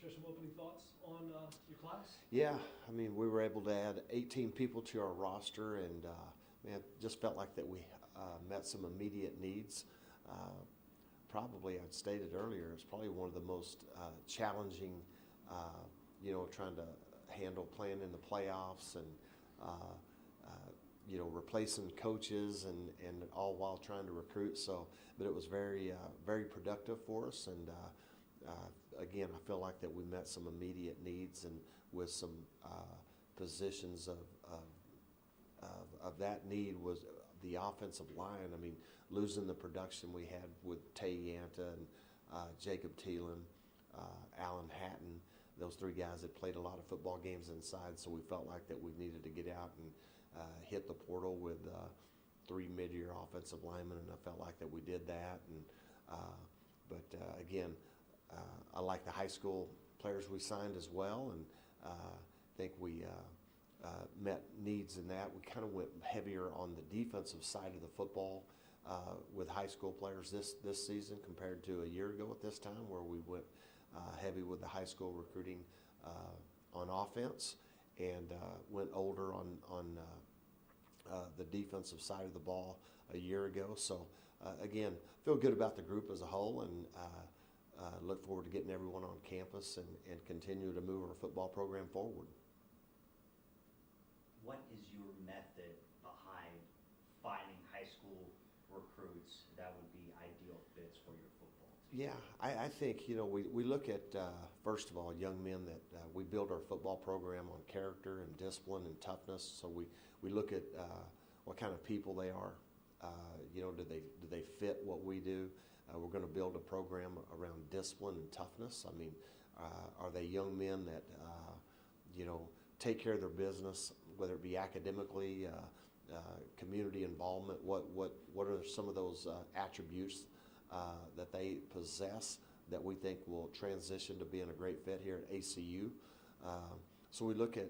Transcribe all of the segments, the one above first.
share some opening thoughts on your class? Yeah, I mean, we were able to add 18 people to our roster, and man, just felt like that we met some immediate needs. Probably, I'd stated earlier, it's probably one of the most challenging, trying to handle playing in the playoffs and, replacing coaches and all while trying to recruit. So, but it was very productive for us, and again, I feel like that we met some immediate needs and with some positions of that need was the offensive line. I mean, losing the production we had with Tay Yanta and Jacob Thielen, Alan Hatton, those three guys that played a lot of football games inside, so we felt like that we needed to get out and hit the portal with three mid-year offensive linemen, and I felt like that we did that. And again, I like the high school players we signed as well, and think we met needs in that. We kind of went heavier on the defensive side of the football with high school players this season compared to a year ago at this time, where we went heavy with the high school recruiting on offense, and went older on the defensive side of the ball a year ago. So again, feel good about the group as a whole, and look forward to getting everyone on campus and continue to move our football program forward. What is your method behind finding high school recruits that would be ideal fits for your football team? Yeah, I think, we look at, first of all, young men that we build our football program on character and discipline and toughness. So we look at what kind of people they are. Do they fit what we do? We're going to build a program around discipline and toughness. I mean, are they young men that, take care of their business, whether it be academically, community involvement? What are some of those attributes that they possess that we think will transition to being a great fit here at ACU? So we look at,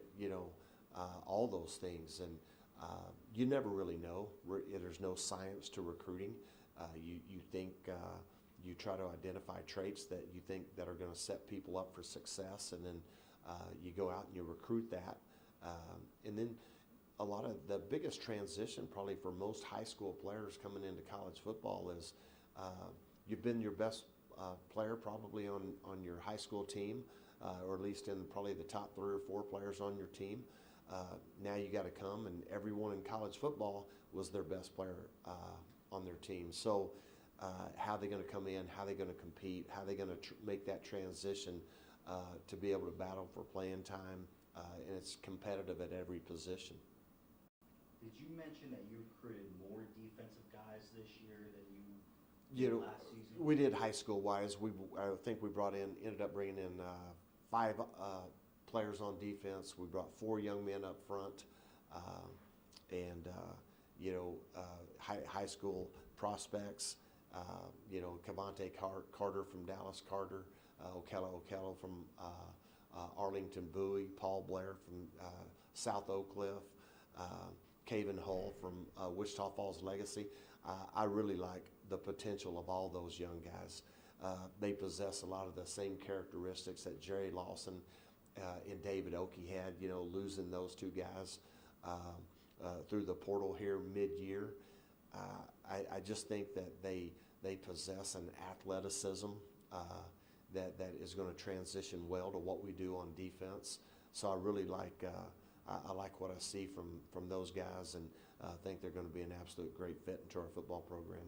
all those things, and you never really know. There's no science to recruiting. You think you try to identify traits that you think that are going to set people up for success, and then you go out and you recruit that. And then a lot of the biggest transition probably for most high school players coming into college football is you've been your best player probably on your high school team, or at least in probably the top 3 or 4 players on your team. Now you got to come, and everyone in college football was their best player on their team. So how are they going to come in, how are they going to compete, how are they going to make that transition to be able to battle for playing time, and it's competitive at every position. Did you mention that you recruited more defensive guys this year than you did last season? We did high school wise. I think we ended up bringing in 5 players on defense. We brought 4 young men up front, and high school prospects. Cavante Carter from Dallas Carter, Okello from Arlington Bowie, Paul Blair from South Oak Cliff, Caven Hull from Wichita Falls Legacy. I really like the potential of all those young guys. They possess a lot of the same characteristics that Jerry Lawson and David Oakey had, losing those 2 guys through the portal here mid-year. I just think that they possess an athleticism that is going to transition well to what we do on defense. So I really like I like what I see from those guys, and think they're going to be an absolute great fit into our football program.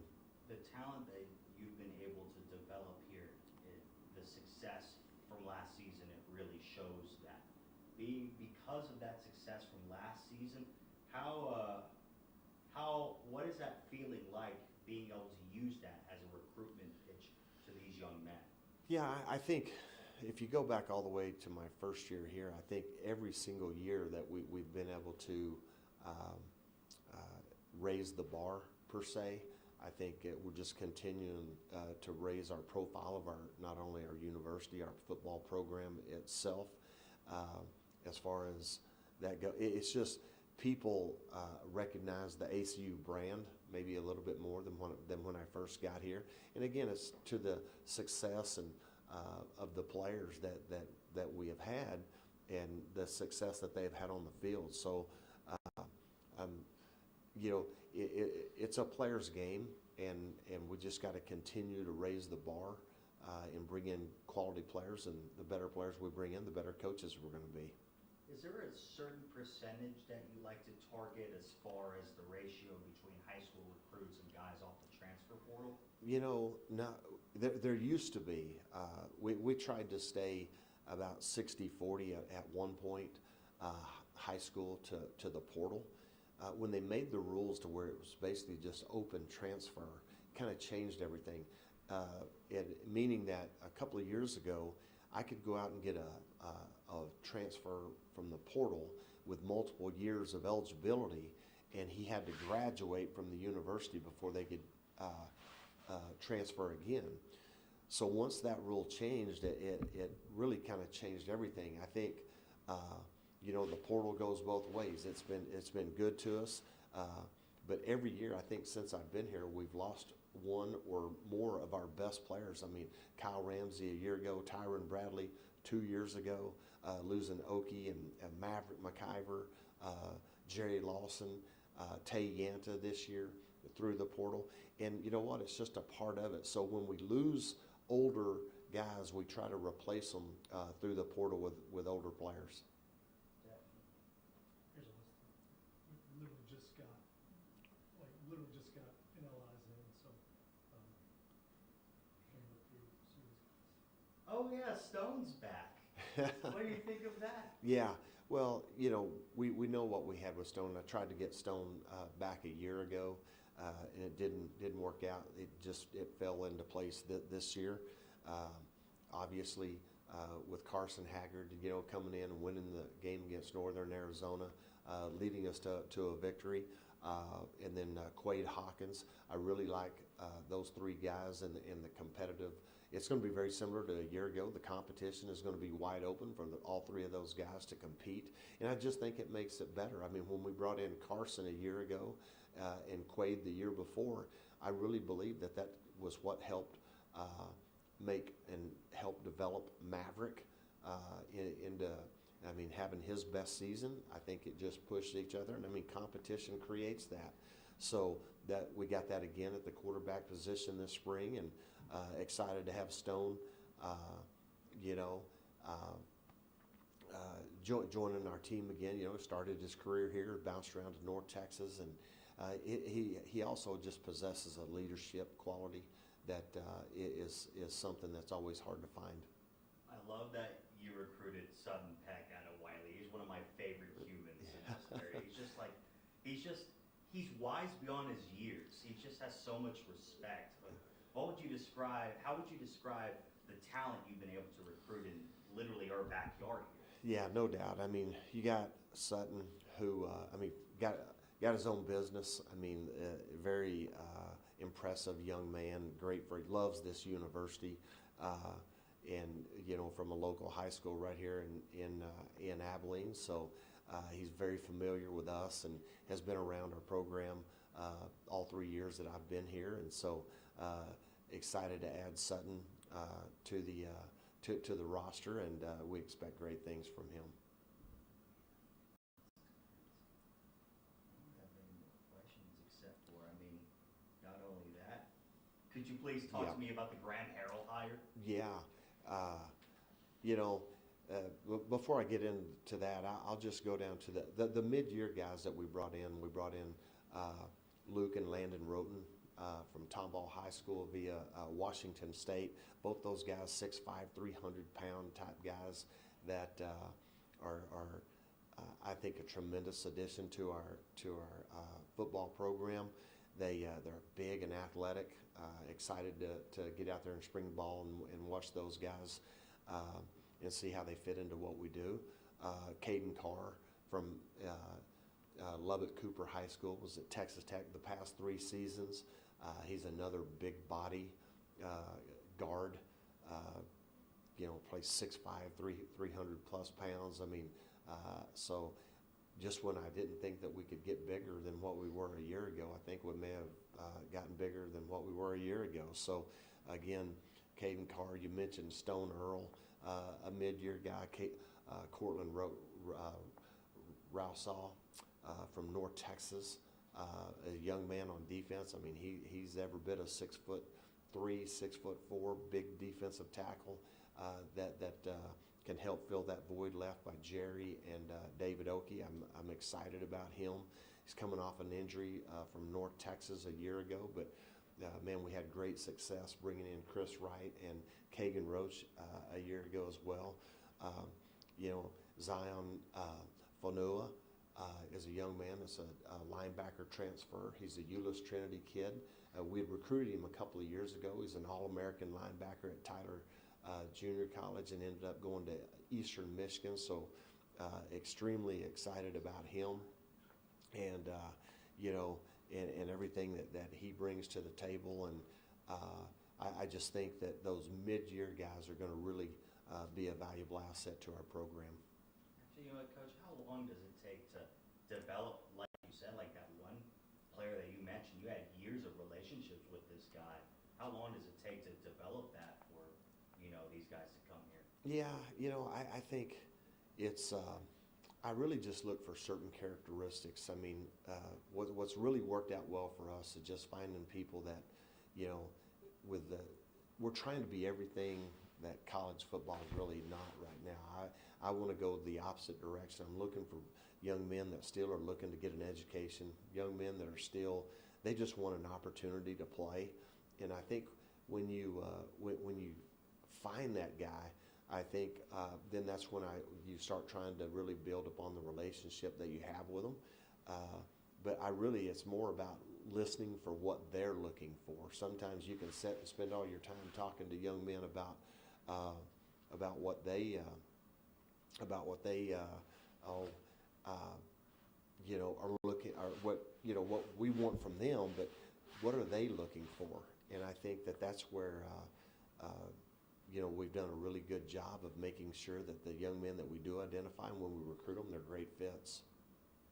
The talent that you've been able to develop here, the success from last season, it really shows that. Because of that success from last season, what is that feeling like, being able to use that as a recruitment pitch to these young men? Yeah, I think if you go back all the way to my first year here, I think every single year that we've been able to raise the bar, per se. I think we're just continuing to raise our profile of not only our university, our football program itself. As far as that go, it's just people recognize the ACU brand maybe a little bit more than when I first got here. And again, it's to the success and of the players that we have had and the success that they've had on the field. So, you know, it's a player's game, and we just got to continue to raise the bar and bring in quality players, and the better players we bring in, the better coaches we're going to be. Is there a certain percentage that you like to target as far as the ratio between high school recruits and guys off the transfer portal? You know, no, there used to be. We tried to stay about 60-40 at one point, high school to the portal. When they made the rules to where it was basically just open transfer, kind of changed everything. Meaning that a couple of years ago, I could go out and get a transfer from the portal with multiple years of eligibility, and he had to graduate from the university before they could transfer again. So once that rule changed, it really kind of changed everything. I think, you know, the portal goes both ways. It's been good to us, but every year, I think since I've been here, we've lost one or more of our best players. I mean, Kyle Ramsey a year ago, Tyron Bradley 2 years ago, losing Okie and Maverick McIver, Jerry Lawson, Tay Yanta this year through the portal. And you know what? It's just a part of it. So when we lose older guys, we try to replace them through the portal with older players. Here's a list. We literally just got NLIs in, so, can look through some of these guys. Oh yeah, Stone's back. What do you think of that? Yeah, well, you know, we know what we had with Stone. I tried to get Stone back a year ago, and it didn't work out. It fell into place this year. Obviously, with Carson Haggard, you know, coming in and winning the game against Northern Arizona, leading us to a victory, and then Quade Hawkins. I really like those three guys and the competitive. It's going to be very similar to a year ago. The competition is going to be wide open for all three of those guys to compete, and I just think it makes it better. I mean, when we brought in Carson a year ago and Quade the year before, I really believe that was what helped make and help develop Maverick into, I mean, having his best season. I think it just pushed each other, and I mean, competition creates that. So that we got that again at the quarterback position this spring, and excited to have Stone, you know, joining our team again. You know, started his career here, bounced around to North Texas, and he also just possesses a leadership quality that is something that's always hard to find. I love that you recruited Sutton Peck out of Wiley. He's one of my favorite humans in this area. He's wise beyond his years. He just has so much respect. How would you describe the talent you've been able to recruit in literally our backyard here? Yeah, no doubt. I mean, you got Sutton, who got his own business. I mean, very impressive young man. Loves this university, and you know, from a local high school right here in Abilene. So he's very familiar with us and has been around our program all 3 years that I've been here, and so. Excited to add Sutton to the roster, and we expect great things from him. I don't have any more questions except for, I mean, not only that, could you please talk to me about the Grant Harrell hire? Yeah, you know, before I get into that, I'll just go down to the mid-year guys that we brought in. We brought in Luke and Landon Roten from Tomball High School via Washington State. Both those guys, 6'5", 300-pound type guys that are I think, a tremendous addition to our football program. They're big and athletic. Excited to get out there in spring ball and watch those guys and see how they fit into what we do. Caden Carr from Lubbock Cooper High School was at Texas Tech the past 3 seasons. He's another big body guard. Plays 6'5", 300 plus pounds. I mean, so just when I didn't think that we could get bigger than what we were a year ago, I think we may have gotten bigger than what we were a year ago. So again, Caden Carr. You mentioned Stone Earl, a mid-year guy. Cortland Rousaw from North Texas, a young man on defense. I mean, he's every bit a 6'3", 6'4", big defensive tackle that can help fill that void left by Jerry and David Oakey. I'm excited about him. He's coming off an injury from North Texas a year ago, but man, we had great success bringing in Chris Wright and Kagan Roach a year ago as well. You know, Zion Fonua is a young man that's a linebacker transfer. He's a Euless Trinity kid. We had recruited him a couple of years ago. He's an All-American linebacker at Tyler Junior College and ended up going to Eastern Michigan. So extremely excited about him. And, you know, and everything that he brings to the table. And I just think that those mid-year guys are going to really be a valuable asset to our program. Actually, you know what, Coach, how long does it take to develop, like you said, like that one player that you mentioned, you had years of relationships with this guy. How long does it take to develop that for, you know, these guys to come here? Yeah, you know, I think it's, I really just look for certain characteristics. I mean, what's really worked out well for us is just finding people that, you know, we're trying to be everything that college football is really not right now. I want to go the opposite direction. I'm looking for young men that still are looking to get an education, young men that are still, they just want an opportunity to play. And I think when you find that guy, I think then that's when you start trying to really build upon the relationship that you have with them. But it's more about listening for what they're looking for. Sometimes you can sit and spend all your time talking to young men about what they you know, are looking, or what, you know, what we want from them, but what are they looking for? And I think that's where you know, we've done a really good job of making sure that the young men that we do identify, when we recruit them, they're great fits.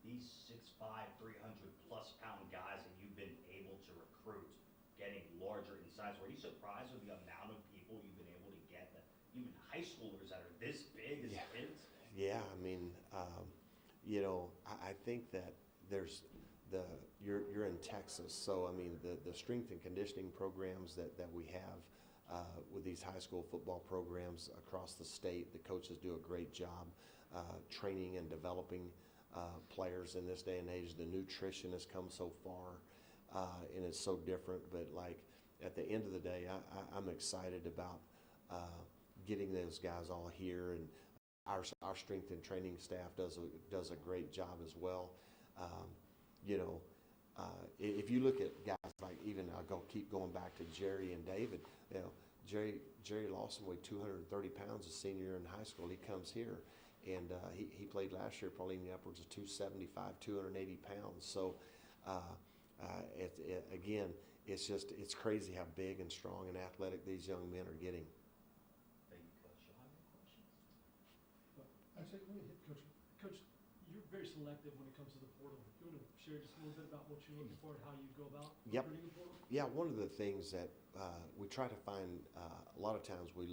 These 6'5", 300-plus pound guys that you've been able to recruit, getting larger in size, were you surprised with the amount of people you've been able to get, that even high schoolers that are this big as kids? Yeah, I mean, you know, I think that there's you're in Texas, so I mean the strength and conditioning programs that we have with these high school football programs across the state, the coaches do a great job training and developing players in this day and age. The nutrition has come so far, and it's so different. But like at the end of the day, I'm excited about getting those guys all here, and our strength and training staff does a great job as well. You know, if you look at guys like, even keep going back to Jerry and David. You know, Jerry Lawson weighed 230 pounds his senior year in high school. He comes here, and he played last year probably in the upwards of 275, 280 pounds. So again, it's crazy how big and strong and athletic these young men are getting. Thank you, Coach. Y'all have any questions? Actually, let me hit Coach, you're very selective when it comes to the portal. You want to share just a little bit about what you're looking for and how you go about recruiting the portal? Yeah, one of the things that we try to find, a lot of times we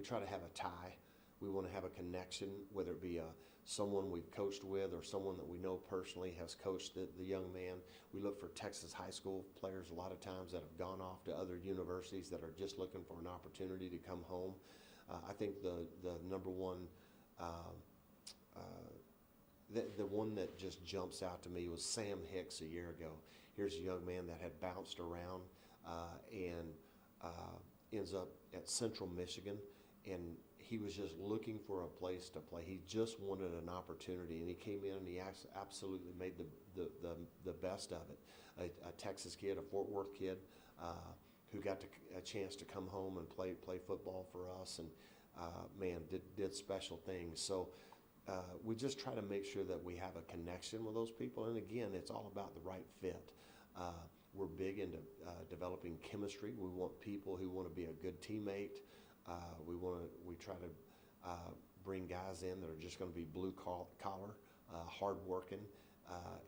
try to have a tie. We want to have a connection, whether it be someone we've coached with or someone that we know personally has coached the young man. We look for Texas high school players a lot of times that have gone off to other universities that are just looking for an opportunity to come home. I think the number one, the one that just jumps out to me was Sam Hicks a year ago. Here's a young man that had bounced around and ends up at Central Michigan, and he was just looking for a place to play. He just wanted an opportunity, and he came in and he absolutely made the best of it. A Texas kid, a Fort Worth kid, who got a chance to come home and play football for us, and man, did special things. So we just try to make sure that we have a connection with those people, and again, it's all about the right fit. We're big into developing chemistry. We want people who want to be a good teammate. We try to bring guys in that are just going to be blue collar, hardworking,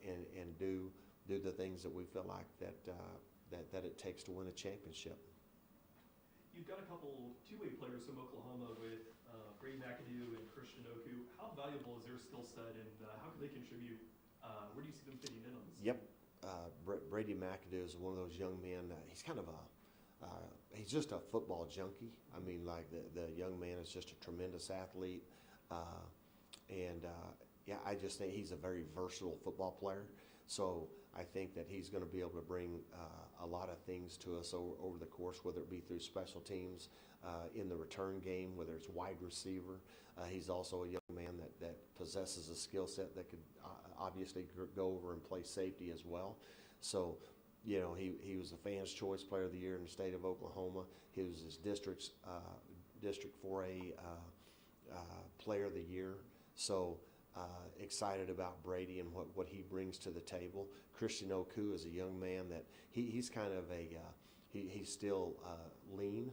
and do the things that we feel like that it takes to win a championship. you've got a couple two-way players from Oklahoma with Brady McAdoo and Christian Oku. How valuable is their skill set, and how can they contribute? Where do you see them fitting in on this? Yep. Brady McAdoo is one of those young men. He's kind of he's just a football junkie. I mean, like the young man is just a tremendous athlete. Yeah, I just think he's a very versatile football player. So I think that he's going to be able to bring a lot of things to us over the course, whether it be through special teams, in the return game, whether it's wide receiver. He's also a young man that possesses a skill set that could obviously go over and play safety as well. So, you know, he was the Fans' Choice Player of the Year in the state of Oklahoma. He was his district's District 4A Player of the Year. So excited about Brady and what he brings to the table. Christian Oku is a young man that he's kind of he's still lean,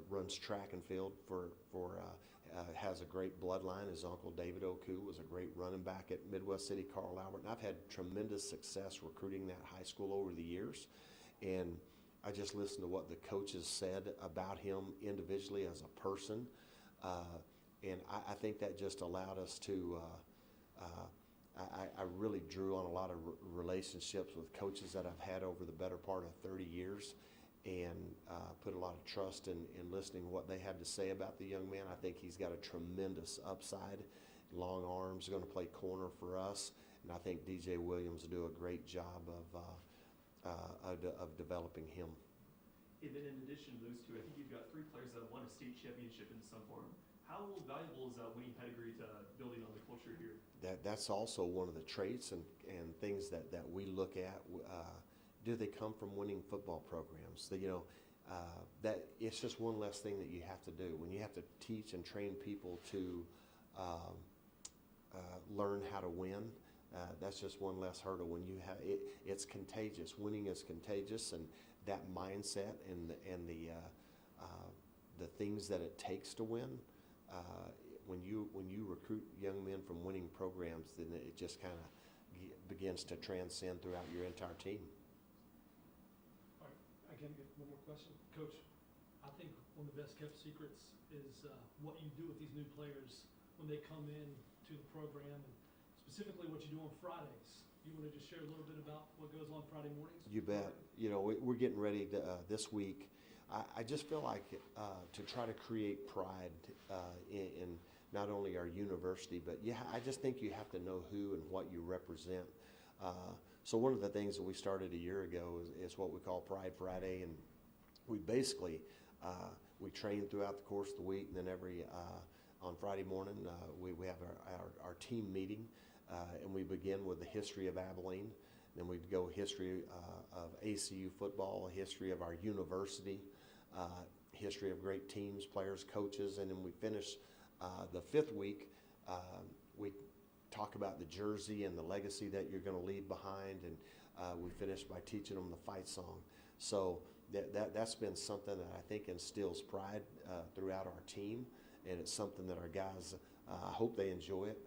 runs track and field has a great bloodline. His uncle David Oku was a great running back at Midwest City Carl Albert, and I've had tremendous success recruiting that high school over the years. And I just listened to what the coaches said about him individually as a person. And I think that just allowed us to, I really drew on a lot of relationships with coaches that I've had over the better part of 30 years and put a lot of trust in listening to what they had to say about the young man. I think he's got a tremendous upside, long arms, going to play corner for us. And I think DJ Williams will do a great job of developing him. And then in addition to those two, I think you've got 3 players that have won a state championship in some form. How valuable is winning pedigree to building on the culture here? That's also one of the traits and things that we look at. Do they come from winning football programs? That it's just one less thing that you have to do. When you have to teach and train people to learn how to win, that's just one less hurdle. When you have it's contagious. Winning is contagious, and that mindset and the things that it takes to win. When you recruit young men from winning programs, then it just kind of begins to transcend throughout your entire team. All right, I can get one more question. Coach, I think one of the best kept secrets is what you do with these new players when they come in to the program, and specifically what you do on Fridays. You want to just share a little bit about what goes on Friday mornings? You bet. You know, we're getting ready to, this week. I just feel like to try to create pride in not only our university, but I just think you have to know who and what you represent. So one of the things that we started a year ago is what we call Pride Friday, and we basically we train throughout the course of the week, and then on Friday morning we have our team meeting, and we begin with the history of Abilene. Then we'd go history of ACU football, a history of our university, history of great teams, players, coaches, and then we finish the 5th week. We talk about the jersey and the legacy that you're going to leave behind, and we finish by teaching them the fight song. So that's been something that I think instills pride throughout our team, and it's something that our guys, I hope they enjoy it.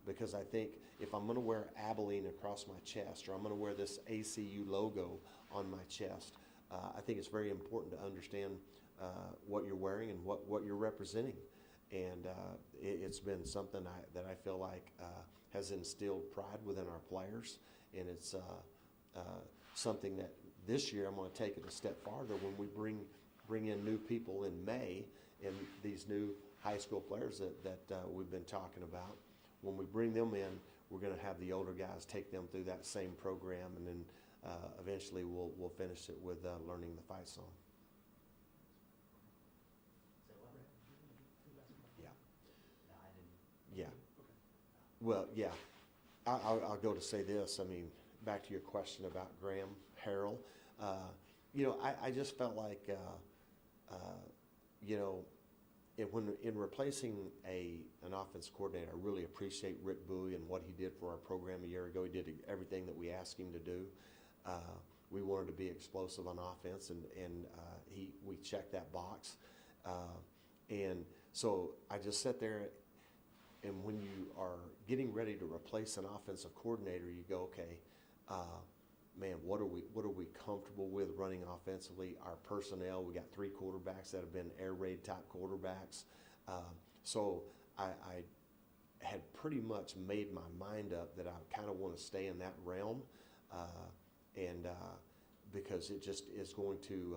Because I think if I'm going to wear Abilene across my chest, or I'm going to wear this ACU logo on my chest, I think it's very important to understand what you're wearing and what you're representing. And it's been something that I feel like has instilled pride within our players, and it's something that this year I'm going to take it a step farther when we bring in new people in May, and these new high school players that we've been talking about. When we bring them in, we're going to have the older guys take them through that same program, and then eventually we'll finish it with learning the fight song. Yeah. No, I didn't. Yeah. Well, yeah. I'll go to say this. I mean, back to your question about Graham Harrell. I just felt like, when in replacing an offense coordinator, I really appreciate Rick Bowie and what he did for our program a year ago. He did everything that we asked him to do. We wanted to be explosive on offense, and we checked that box. And so I just sat there, and when you are getting ready to replace an offensive coordinator, you go, okay, man, what are we comfortable with running offensively? Our personnel, we got 3 quarterbacks that have been air raid type quarterbacks. So I had pretty much made my mind up that I kind of want to stay in that realm, because it just is going to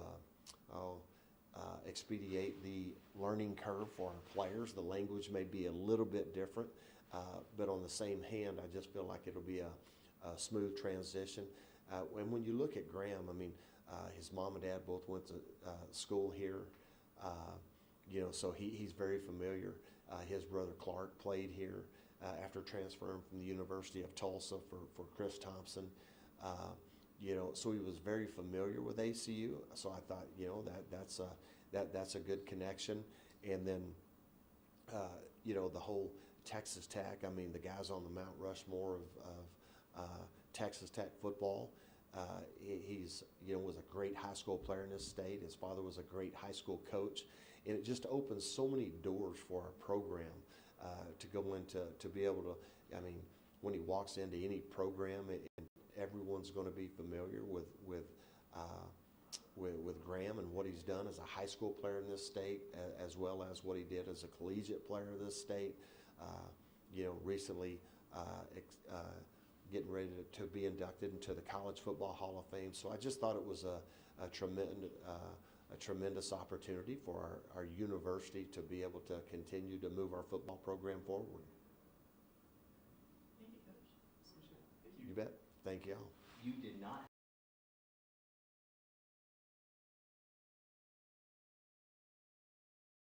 expedite the learning curve for our players. The language may be a little bit different, but on the same hand, I just feel like it'll be a smooth transition. And when you look at Graham, I mean, his mom and dad both went to school here, so he's very familiar. His brother Clark played here after transferring from the University of Tulsa for Chris Thompson. So he was very familiar with ACU. So I thought, that's a good connection. And then, the whole Texas Tech. I mean, the guys on the Mount Rushmore of Texas Tech football. He's was a great high school player in this state. His father was a great high school coach, and it just opens so many doors for our program to go into, to be able to. I mean, when he walks into any program, everyone's going to be familiar with Graham and what he's done as a high school player in this state, as well as what he did as a collegiate player in this state. Recently getting ready to be inducted into the College Football Hall of Fame. So I just thought it was a tremendous opportunity for our university to be able to continue to move our football program forward. Thank you, Coach. Appreciate it. Thank you. You bet. Thank you all. You did not